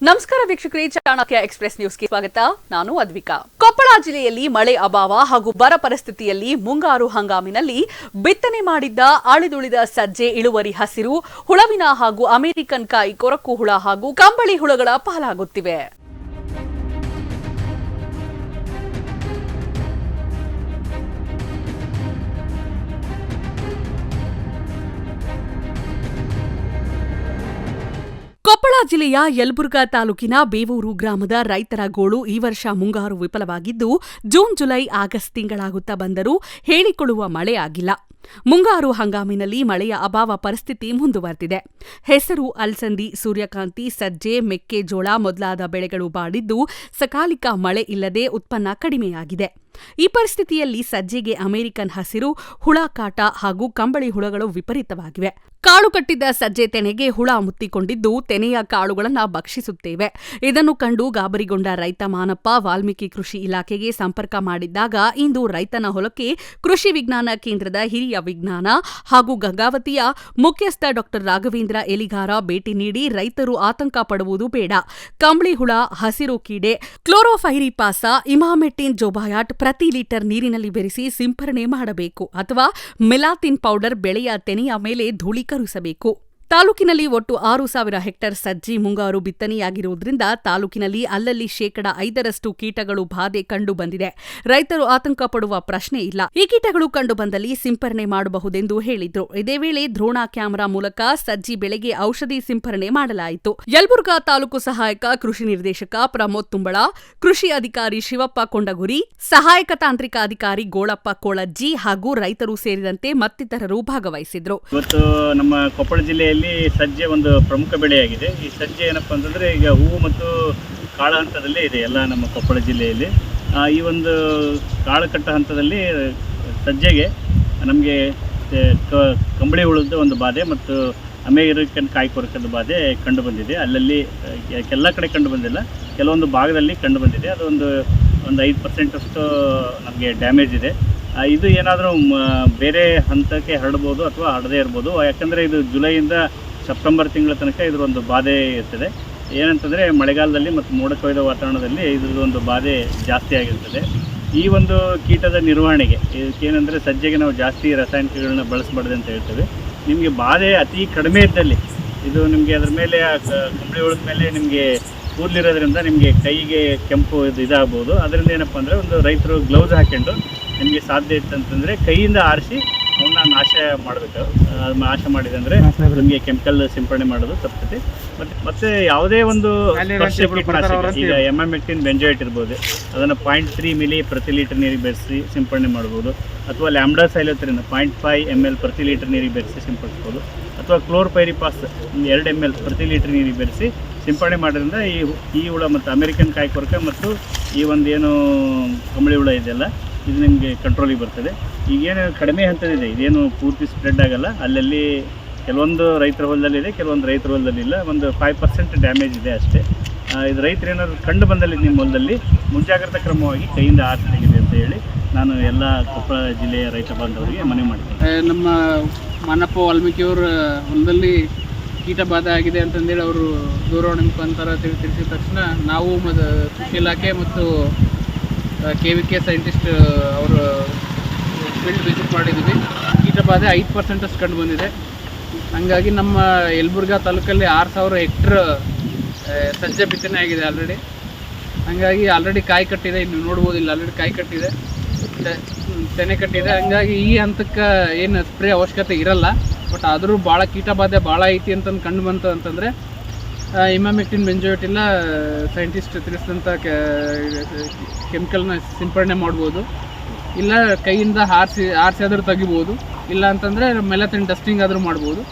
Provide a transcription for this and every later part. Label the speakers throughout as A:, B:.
A: ನಮಸ್ಕಾರ ವೀಕ್ಷಕರೇ, ಚಾಣಕ್ಯ ಎಕ್ಸ್‌ಪ್ರೆಸ್ ನ್ಯೂಸ್ಗೆ ಸ್ವಾಗತ. ನಾನು ಅದ್ವಿಕಾ. ಕೊಪ್ಪಳ ಜಿಲ್ಲೆಯಲ್ಲಿ ಮಳೆ ಅಭಾವ ಹಾಗೂ ಬರ ಪರಿಸ್ಥಿತಿಯಲ್ಲಿ ಮುಂಗಾರು ಹಂಗಾಮಿನಲ್ಲಿ ಬಿತ್ತನೆ ಮಾಡಿದ್ದ ಅಳಿದುಳಿದ ಸಜ್ಜೆ ಇಳುವರಿ ಹಸಿರು, ಹುಳವಿನ ಹಾಗೂ ಅಮೆರಿಕನ್ ಕಾಯಿ ಕೊರಕು ಹುಳ ಹಾಗೂ ಕಂಬಳಿ ಹುಳಗಳ ಪಾಲಾಗುತ್ತಿವೆ. ಕೊಪ್ಪಳ ಜಿಲ್ಲೆಯ ಯಲಬುರ್ಗಾ ತಾಲೂಕಿನ ಬೇವೂರು ಗ್ರಾಮದ ರೈತರ ಗೋಳು ಈ ವರ್ಷ ಮುಂಗಾರು ವಿಫಲವಾಗಿದ್ದು, ಜೂನ್, ಜುಲೈ, ಆಗಸ್ಟ್ ತಿಂಗಳಾಗುತ್ತಾ ಬಂದರೂ ಹೇಳಿಕೊಳ್ಳುವ ಮಳೆ ಆಗಿಲ್ಲ. ಮುಂಗಾರು ಹಂಗಾಮಿನಲ್ಲಿ ಮಳೆಯ ಅಭಾವ ಪರಿಸ್ಥಿತಿ ಮುಂದುವರೆದಿದೆ. ಹೆಸರು, ಅಲಸಂದಿ, ಸೂರ್ಯಕಾಂತಿ, ಸಜ್ಜೆ, ಮೆಕ್ಕೆಜೋಳ ಮೊದಲಾದ ಬೆಳೆಗಳು ಬಾಡಿದ್ದು, ಸಕಾಲಿಕ ಮಳೆ ಇಲ್ಲದೆ ಉತ್ಪನ್ನ ಕಡಿಮೆಯಾಗಿದೆ. ಈ ಪರಿಸ್ಥಿತಿಯಲ್ಲಿ ಸಜ್ಜೆಗೆ ಅಮೆರಿಕನ್ ಹಸಿರು, ಹುಳ ಕಾಟ ಹಾಗೂ ಕಂಬಳಿ ಹುಳಗಳು ವಿಪರೀತವಾಗಿವೆ. ಕಾಳು ಕಟ್ಟಿದ್ದ ಸಜ್ಜೆ ತೆನೆಗೆ ಹುಳ ಮುತ್ತಿಕೊಂಡಿದ್ದು, ತೆನೆಯ ಕಾಳುಗಳನ್ನು ಭಕ್ಷಿಸುತ್ತೇವೆ. ಇದನ್ನು ಕಂಡು ಗಾಬರಿಗೊಂಡ ರೈತ ಮಾನಪ್ಪ ವಾಲ್ಮೀಕಿ ಕೃಷಿ ಇಲಾಖೆಗೆ ಸಂಪರ್ಕ ಮಾಡಿದ್ದಾಗ ಇಂದು ರೈತನ ಹೊಲಕ್ಕೆ ಕೃಷಿ ವಿಜ್ಞಾನ ಕೇಂದ್ರದ ಹಿರಿಯ ವಿಜ್ಞಾನ ಹಾಗೂ ಗಂಗಾವತಿಯ ಮುಖ್ಯಸ್ಥ ಡಾ ರಾಘವೇಂದ್ರ ಎಲಿಗಾರ ಭೇಟಿ ನೀಡಿ ರೈತರು ಆತಂಕ ಪಡುವುದು ಬೇಡ, ಕಂಬಳಿ ಹುಳ, ಹಸಿರು ಕೀಡೆ, ಕ್ಲೋರೋಫೈರಿಪಾಸ, ಇಮಾಮೆಟ್ಟಿನ್ ಜೋಬಾಯಾಟ್ ಪ್ರತಿ ಲೀಟರ್ ನೀರಿನಲ್ಲಿ ಬೆರೆಸಿ ಸಿಂಪರಣೆ ಮಾಡಬೇಕು ಅಥವಾ ಮೆಲಾಥಿನ್ ಪೌಡರ್ ಬೆಳೆಯ ತೆನೆಯ ಮೇಲೆ ಧೂಳೀಕರಿಸಬೇಕು. ತಾಲೂಕಿನಲ್ಲಿ ಒಟ್ಟು 6,000 ಹೆಕ್ಟೇರ್ ಸಜ್ಜಿ ಮುಂಗಾರು ಬಿತ್ತನೆಯಾಗಿರುವುದರಿಂದ ತಾಲೂಕಿನಲ್ಲಿ ಅಲ್ಲಲ್ಲಿ 5% ಕೀಟಗಳು ಬಾಧೆ ಕಂಡು ಬಂದಿದೆ. ರೈತರು ಆತಂಕ ಪಡುವ ಪ್ರಶ್ನೆ ಇಲ್ಲ. ಈ ಕೀಟಗಳು ಕಂಡು ಬಂದಲ್ಲಿ ಸಿಂಪರಣೆ ಮಾಡಬಹುದೆಂದು ಹೇಳಿದ್ರು. ಇದೇ ವೇಳೆ ದ್ರೋಣ ಕ್ಯಾಮೆರಾ ಮೂಲಕ ಸಜ್ಜಿ ಬೆಳೆಗೆ ಔಷಧಿ ಸಿಂಪರಣೆ ಮಾಡಲಾಯಿತು. ಯಲಬುರ್ಗಾ ತಾಲೂಕು ಸಹಾಯಕ ಕೃಷಿ ನಿರ್ದೇಶಕ ಪ್ರಮೋದ್ ತುಂಬಳ, ಕೃಷಿ ಅಧಿಕಾರಿ ಶಿವಪ್ಪ ಕೊಂಡಗುರಿ, ಸಹಾಯಕ ತಾಂತ್ರಿಕ ಅಧಿಕಾರಿ ಗೋಳಪ್ಪ ಕೋಳಜ್ಜಿ ಹಾಗೂ ರೈತರು ಸೇರಿದಂತೆ ಮತ್ತಿತರರು ಭಾಗವಹಿಸಿದ್ರು.
B: ಇವತ್ತು ನಮ್ಮ ಕೊಪ್ಪಳ ಜಿಲ್ಲೆಯಲ್ಲಿ ಸಜ್ಜೆ ಒಂದು ಪ್ರಮುಖ ಬೆಳೆಯಾಗಿದೆ. ಈ ಸಜ್ಜೆ ಏನಪ್ಪ ಅಂತಂದರೆ ಈಗ ಹೂವು ಮತ್ತು ಕಾಳು ಹಂತದಲ್ಲೇ ಇದೆ ಎಲ್ಲ ನಮ್ಮ ಕೊಪ್ಪಳ ಜಿಲ್ಲೆಯಲ್ಲಿ. ಈ ಒಂದು ಕಾಳು ಕಟ್ಟ ಹಂತದಲ್ಲಿ ಸಜ್ಜೆಗೆ ನಮಗೆ ಕಂಬಳಿ ಹುಳದ ಒಂದು ಬಾಧೆ ಮತ್ತು ಅಮೆರಿಕನ್ ಕಾಯಿ ಕೊರಕದ ಬಾಧೆ ಕಂಡು ಬಂದಿದೆ. ಅಲ್ಲಲ್ಲಿ ಎಲ್ಲ ಕಡೆ ಕಂಡು ಬಂದಿಲ್ಲ, ಕೆಲವೊಂದು ಭಾಗದಲ್ಲಿ ಕಂಡು ಬಂದಿದೆ. ಅದು ಒಂದು 5% ನಮಗೆ ಡ್ಯಾಮೇಜ್ ಇದೆ. ಇದು ಏನಾದರೂ ಬೇರೆ ಹಂತಕ್ಕೆ ಹರಡ್ಬೋದು ಅಥವಾ ಹರಡದೇ ಇರ್ಬೋದು. ಯಾಕಂದರೆ ಇದು ಜುಲೈಯಿಂದ ಸೆಪ್ಟೆಂಬರ್ ತಿಂಗಳ ತನಕ ಇದರ ಒಂದು ಬಾಧೆ ಇರ್ತದೆ. ಏನಂತಂದರೆ ಮಳೆಗಾಲದಲ್ಲಿ ಮತ್ತು ಮೋಡ ಕವಿದ ವಾತಾವರಣದಲ್ಲಿ ಇದ್ರದ್ದು ಒಂದು ಬಾಧೆ ಜಾಸ್ತಿ ಆಗಿರ್ತದೆ. ಈ ಒಂದು ಕೀಟದ ನಿರ್ವಹಣೆಗೆ ಇದಕ್ಕೇನೆಂದರೆ ಸಜ್ಜೆಗೆ ನಾವು ಜಾಸ್ತಿ ರಾಸಾಯನಿಕಗಳನ್ನ ಬಳಸಬಾರ್ದು ಅಂತ ಹೇಳ್ತೇವೆ. ನಿಮಗೆ ಬಾಧೆ ಅತಿ ಕಡಿಮೆ ಇದ್ದಲ್ಲಿ ಇದು ನಿಮಗೆ ಅದರ ಮೇಲೆ ಕಂಬಳಿ ಹುಳದ ಮೇಲೆ ನಿಮಗೆ ಕೂದಲಿರೋದ್ರಿಂದ ನಿಮಗೆ ಕೈಗೆ ಕೆಂಪು ಇದಾಗ್ಬೋದು. ಅದರಿಂದ ಏನಪ್ಪ ಅಂದರೆ ಒಂದು ರೈತರು ಗ್ಲೌಸ್ ಹಾಕ್ಕೊಂಡು ನಿಮಗೆ ಸಾಧ್ಯ ಇತ್ತಂತಂದರೆ ಕೈಯಿಂದ ಆರಿಸಿ ಅವನ್ನ ನಾಶ ಮಾಡಬೇಕು. ನಾಶ ಮಾಡಿದೆ ಅಂದರೆ ನಿಮಗೆ ಕೆಮಿಕಲ್ ಸಿಂಪಡಣೆ ಮಾಡೋದು ತಪ್ಪುತ್ತೆ. ಮತ್ತು ಯಾವುದೇ ಒಂದು ಈಗ ಇಮಾಮೆಕ್ಟಿನ್ ಬೆಂಜೋಯೇಟ್ ಇರ್ಬೋದು, ಅದನ್ನು 0.3 ಮಿಲಿ ಪ್ರತಿ ಲೀಟರ್ ನೀರಿಗೆ ಬೆರೆಸಿ ಸಿಂಪಡಣೆ ಮಾಡ್ಬೋದು. ಅಥವಾ ಲ್ಯಾಂಬ್ಡಾ ಸೈಲೋತ್ರಿನ್ 0.5 ml ಪ್ರತಿ ಲೀಟರ್ ನೀರಿಗೆ ಬೆರೆಸಿ ಸಿಂಪಡಿಸ್ಬೋದು. ಅಥವಾ ಕ್ಲೋರ್ಪೈರಿಪಾಸ್ 2 ml ಪ್ರತಿ ಲೀಟರ್ ನೀರಿಗೆ ಬೆರೆಸಿ ಸಿಂಪಡಣೆ ಮಾಡೋದ್ರಿಂದ ಈ ಹುಳ ಮತ್ತು ಅಮೆರಿಕನ್ ಕಾಯಿ ಕೊರಕ ಮತ್ತು ಈ ಒಂದು ಏನು ಕಂಬಳಿ ಹುಳ ಇದೆಯಲ್ಲ ಇದು ನಿಮಗೆ ಕಂಟ್ರೋಲಿಗೆ ಬರ್ತದೆ. ಈಗೇನು ಕಡಿಮೆ ಹಂತದಿದೆ, ಇದೇನು ಪೂರ್ತಿ ಸ್ಪ್ರೆಡ್ ಆಗಲ್ಲ. ಅಲ್ಲಲ್ಲಿ ಕೆಲವೊಂದು ರೈತರ ಹೊಲದಲ್ಲಿದೆ, ಕೆಲವೊಂದು ರೈತರ ಹೊಲದಲ್ಲಿ ಇಲ್ಲ. ಒಂದು 5% ಡ್ಯಾಮೇಜ್ ಇದೆ ಅಷ್ಟೇ. ಇದು ರೈತರು ಏನಾದರೂ ಕಂಡು ಬಂದಲ್ಲಿ ನಿಮ್ಮ ಹೊಲದಲ್ಲಿ ಮುಂಜಾಗ್ರತಾ ಕ್ರಮವಾಗಿ ಕೈಯಿಂದ ಆರಿಸಿದೆ ಅಂತ ಹೇಳಿ ನಾನು ಎಲ್ಲ ಕೊಪ್ಪಳ ಜಿಲ್ಲೆಯ ರೈತ ಬಾಂಧವರಿಗೆ ಮನವಿ ಮಾಡ್ತೀನಿ.
C: ನಮ್ಮ ಮಾನಪ್ಪ ವಾಲ್ಮೀಕಿಯವರ ಹೊಲದಲ್ಲಿ ಕೀಟ ಬಾಧೆ ಆಗಿದೆ ಅಂತಂದೇಳಿ ಅವರು ದೂರವಾಣಿ ಮುಖಾಂತರ ತಿಳಿಸಿದ ತಕ್ಷಣ ನಾವು ಮತ್ತು ಕೃಷಿ ಇಲಾಖೆ ಮತ್ತು KVK ಸೈಂಟಿಸ್ಟ್ ಅವರು ಫೀಲ್ಡ್ ವಿಸಿಟ್ ಮಾಡಿದ್ವಿ. ಕೀಟ ಬಾಧೆ 5% ಕಂಡು ಬಂದಿದೆ. ಹಾಗಾಗಿ ನಮ್ಮ ಯಲಬುರ್ಗಾ ತಾಲೂಕಲ್ಲಿ 6,000 ಹೆಕ್ಟರ್ ಸಜ್ಜೆ ಬಿತ್ತನೆ ಆಗಿದೆ ಆಲ್ರೆಡಿ. ಹಾಗಾಗಿ ಆಲ್ರೆಡಿ ಕಾಯಿ ಕಟ್ಟಿದೆ, ನೀವು ನೋಡ್ಬೋದು, ಇಲ್ಲಿ ಆಲ್ರೆಡಿ ಕಾಯಿ ಕಟ್ಟಿದೆ, ತೆನೆ ಕಟ್ಟಿದೆ. ಹಾಗಾಗಿ ಈ ಹಂತಕ್ಕೆ ಏನು ಸ್ಪ್ರೇ ಅವಶ್ಯಕತೆ ಇರಲ್ಲ. ಬಟ್ ಆದರೂ ಭಾಳ ಕೀಟ ಬಾಧೆ ಭಾಳ ಐತಿ ಅಂತಂದು ಕಂಡು ಬಂತು ಅಂತಂದರೆ ಇಮಾಮೆಕ್ಟಿನ್ ಬೆಂಜೋಯೇಟ್ ಇಲ್ಲ ಸೈಂಟಿಸ್ಟ್ ತಿಳಿಸಿದಂಥ ಕೆಮಿಕಲ್ನ ಸಿಂಪಡಣೆ ಮಾಡ್ಬೋದು. ಇಲ್ಲ ಕೈಯಿಂದ ಆರಿಸಿ ಆದರೂ ತೆಗಿಬೋದು. ಇಲ್ಲ ಅಂತಂದರೆ ಮೆಲಾಥಿನ್ ಡಸ್ಟಿಂಗ್ ಆದರೂ ಮಾಡ್ಬೋದು.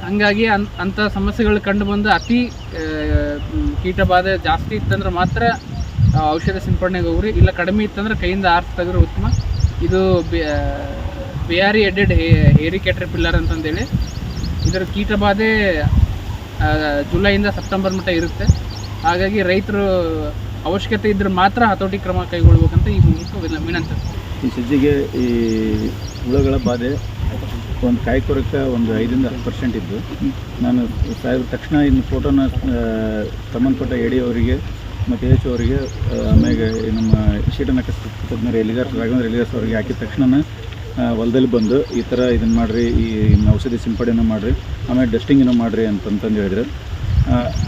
C: ಹಂಗಾಗಿ ಅಂಥ ಸಮಸ್ಯೆಗಳು ಕಂಡು ಬಂದು ಅತಿ ಕೀಟ ಬಾಧೆ ಜಾಸ್ತಿ ಇತ್ತಂದ್ರೆ ಮಾತ್ರ ಔಷಧ ಸಿಂಪಡಣೆಗೆ ಹೋಗ್ರಿ. ಇಲ್ಲ ಕಡಿಮೆ ಇತ್ತಂದ್ರೆ ಕೈಯಿಂದ ಆರಿಸಿ ತೆಗೆದ್ರೆ ಉತ್ತಮ. ಇದು ಬೇಯಾರಿ ಎಡೆಡ್ ಹೇರಿ ಕ್ಯಾಟರ್ಪಿಲ್ಲರ್ ಅಂತಂದೇಳಿ ಇದರ ಕೀಟ ಬಾಧೆ ಜುಲೈಯಿಂದ ಸೆಪ್ಟೆಂಬರ್ ಮಟ್ಟ ಇರುತ್ತೆ. ಹಾಗಾಗಿ ರೈತರು ಅವಶ್ಯಕತೆ ಇದ್ರೆ ಮಾತ್ರ ಹತೋಟಿ ಕ್ರಮ ಕೈಗೊಳ್ಬೇಕಂತ ಈ ಮೂಲಕ ವಿನಂತಿ.
D: ಈ ಸಜ್ಜೆಗೆ ಈ ಹುಳುಗಳ ಬಾಧೆ ಒಂದು ಕಾಯಿ ಕೊರಕ್ಕೆ ಒಂದು 5-10% ಇದ್ದು ನಾನು ಸಾಹೇಬ್ರ ತಕ್ಷಣ ಇನ್ನು ಫೋಟೋನ ಸಂಬಂಧಪಟ್ಟ ಎಡಿ ಅವರಿಗೆ ಮತ್ತು ಎಚ್ ಅವರಿಗೆ ಆಮೇಲೆ ನಮ್ಮ ಕೀಟನಾಶಕ ತಜ್ಞರು ರಾಘವೇಂದ್ರ ಎಲಿಗಾರ್ಸ್ ಅವರಿಗೆ ಹಾಕಿದ ತಕ್ಷಣ ಹೊಲದಲ್ಲಿ ಬಂದು ಈ ಥರ ಇದನ್ನು ಮಾಡಿರಿ, ಈ ಔಷಧಿ ಸಿಂಪಡಣೆ ಮಾಡಿರಿ, ಆಮೇಲೆ ಡಸ್ಟಿಂಗನ್ನು ಮಾಡಿರಿ ಅಂತಂದು ಹೇಳಿದ್ರು.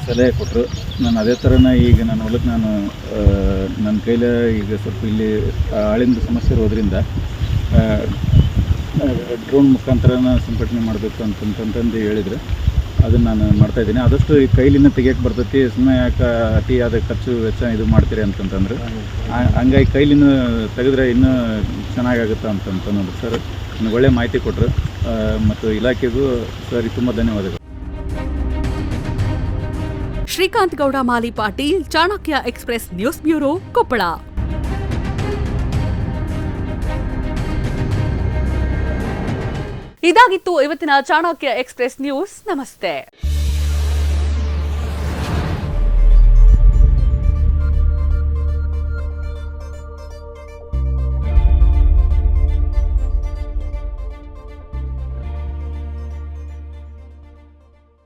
D: ಸಲಹೆ ಕೊಟ್ಟರು. ನಾನು ಅದೇ ಥರನ ಈಗ ನನ್ನ ಹೊಲಕ್ಕೆ ನಾನು ನನ್ನ ಕೈಲೇ ಈಗ ಸ್ವಲ್ಪ ಇಲ್ಲಿ ಆಳಿಂದ ಸಮಸ್ಯೆ ಇರೋದ್ರಿಂದ ಡ್ರೋನ್ ಮುಖಾಂತರನ ಸಿಂಪಡಣೆ ಮಾಡಬೇಕು ಅಂತಂದು ಹೇಳಿದ್ರು. ಅದನ್ನು ನಾನು ಮಾಡ್ತಾಯಿದ್ದೀನಿ. ಆದಷ್ಟು ಈ ಕೈಲಿನ ತೆಗಿಯೋಕ್ಕೆ ಬರ್ತೈತಿ, ಸುಮ್ಮನೆ ಯಾಕೆ ಅತಿಯಾದ ಖರ್ಚು ವೆಚ್ಚ ಇದು ಮಾಡ್ತೀರಿ ಅಂತಂತಂದ್ರೆ ಹಂಗಾಗಿ ಕೈಲಿನ ತೆಗೆದ್ರೆ ಇನ್ನೂ ಚೆನ್ನಾಗಾಗುತ್ತೆ ಅಂತಂತಂದ್ರೆ ಸರ್ ನನಗೆ ಒಳ್ಳೆಯ ಮಾಹಿತಿ ಕೊಟ್ಟರು. ಮತ್ತು ಇಲಾಖೆಗೂ ಸರ್ ತುಂಬ ಧನ್ಯವಾದಗಳು.
A: Srikanth Gowda Mali Patil, Chanakya express news bureau, Koppal. ಇದಾಗಿತ್ತು ಇವತ್ತಿನ ಚಾಣಕ್ಯ ಎಕ್ಸ್‌ಪ್ರೆಸ್ ನ್ಯೂಸ್. ನಮಸ್ತೆ.